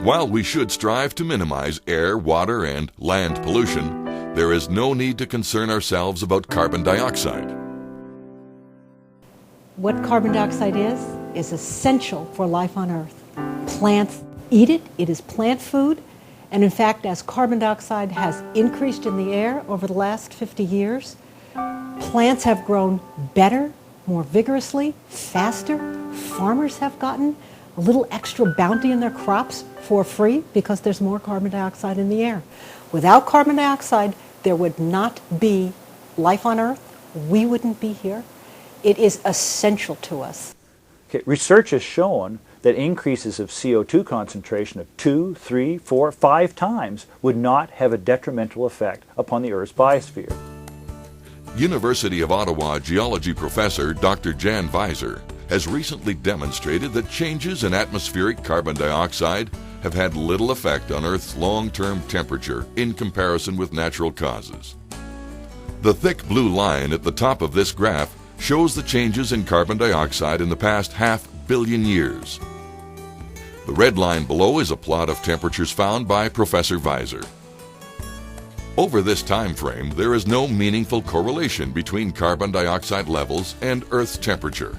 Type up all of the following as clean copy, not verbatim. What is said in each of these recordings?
While we should strive to minimize air, water, and land pollution, there is no need to concern ourselves about carbon dioxide. What carbon dioxide is essential for life on Earth. Plants eat it, it is plant food, and in fact, as carbon dioxide has increased in the air over the last 50 years, plants have grown better, more vigorously, faster. Farmers have gotten a little extra bounty in their crops for free because there's more carbon dioxide in the air. Without carbon dioxide, there would not be life on Earth. We wouldn't be here. It is essential to us. Okay, research has shown that increases of CO2 concentration of 2, 3, 4, 5 times would not have a detrimental effect upon the Earth's biosphere. University of Ottawa geology professor Dr. Jan Weiser has recently demonstrated that changes in atmospheric carbon dioxide have had little effect on Earth's long-term temperature in comparison with natural causes. The thick blue line at the top of this graph shows the changes in carbon dioxide in the past 500 million years. The red line below is a plot of temperatures found by Professor Weiser. Over this time frame, there is no meaningful correlation between carbon dioxide levels and Earth's temperature.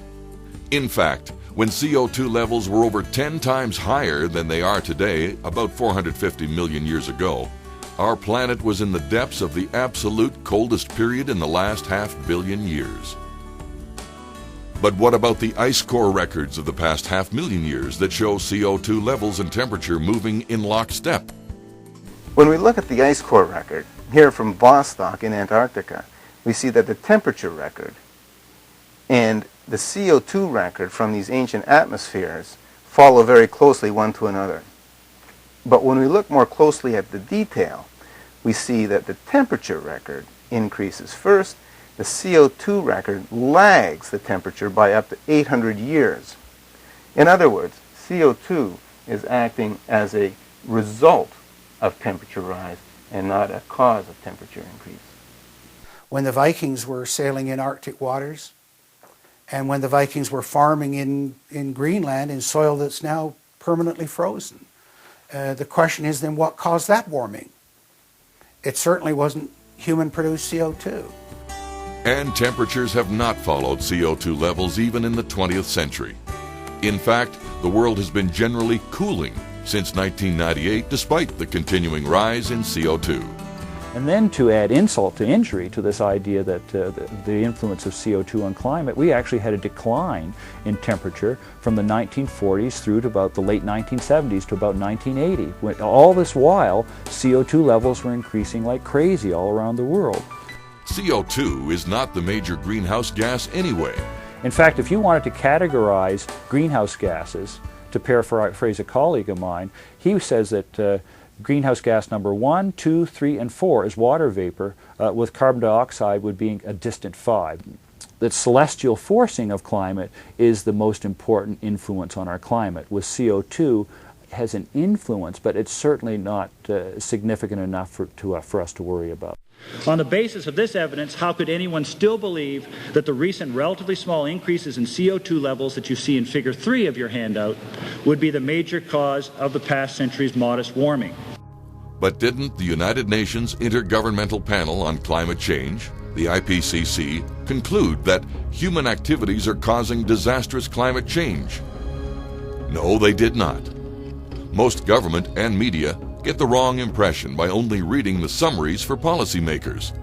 In fact, when CO2 levels were over 10 times higher than they are today, about 450 million years ago, our planet was in the depths of the absolute coldest period in the last 500 million years. But what about the ice core records of the past 500 million years that show CO2 levels and temperature moving in lockstep? When we look at the ice core record, here from Vostok in Antarctica, we see that the temperature record and the CO2 record from these ancient atmospheres follow very closely one to another. But when we look more closely at the detail, we see that the temperature record increases first. The CO2 record lags the temperature by up to 800 years. In other words, CO2 is acting as a result of temperature rise and not a cause of temperature increase. When the Vikings were sailing in Arctic waters, and when the Vikings were farming in Greenland in soil that's now permanently frozen, the question is then what caused that warming? It certainly wasn't human-produced CO2. And temperatures have not followed CO2 levels even in the 20th century. In fact, the world has been generally cooling since 1998 despite the continuing rise in CO2. And then to add insult to injury to this idea that the influence of CO2 on climate, we actually had a decline in temperature from the 1940s through to about the late 1970s to about 1980. When, all this while, CO2 levels were increasing like crazy all around the world. CO2 is not the major greenhouse gas anyway. In fact, if you wanted to categorize greenhouse gases, to paraphrase a colleague of mine, he says that greenhouse gas number 1, 2, 3, and 4 is water vapor, with carbon dioxide would be a distant 5. The celestial forcing of climate is the most important influence on our climate, with CO2 has an influence, but it's certainly not significant enough for us to worry about. On the basis of this evidence, how could anyone still believe that the recent relatively small increases in CO2 levels that you see in Figure 3 of your handout would be the major cause of the past century's modest warming? But didn't the United Nations Intergovernmental Panel on Climate Change, the IPCC, conclude that human activities are causing disastrous climate change? No, they did not. Most government and media get the wrong impression by only reading the summaries for policymakers,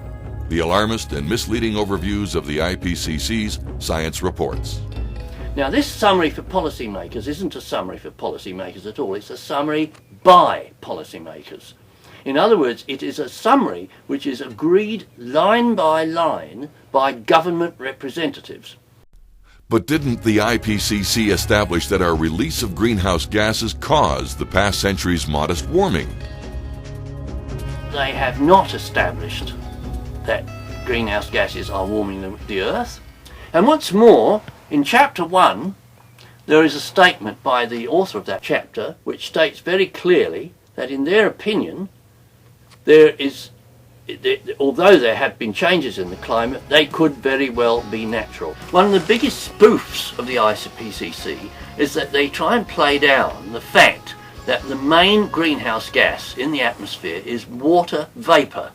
the alarmist and misleading overviews of the IPCC's science reports. Now, this summary for policymakers isn't a summary for policymakers at all. It's a summary by policymakers. In other words, it is a summary which is agreed line by line by government representatives. But didn't the IPCC establish that our release of greenhouse gases caused the past century's modest warming? They have not established that greenhouse gases are warming the Earth. And what's more, in Chapter 1, there is a statement by the author of that chapter which states very clearly that in their opinion, although there have been changes in the climate, they could very well be natural. One of the biggest spoofs of the IPCC is that they try and play down the fact that the main greenhouse gas in the atmosphere is water vapour.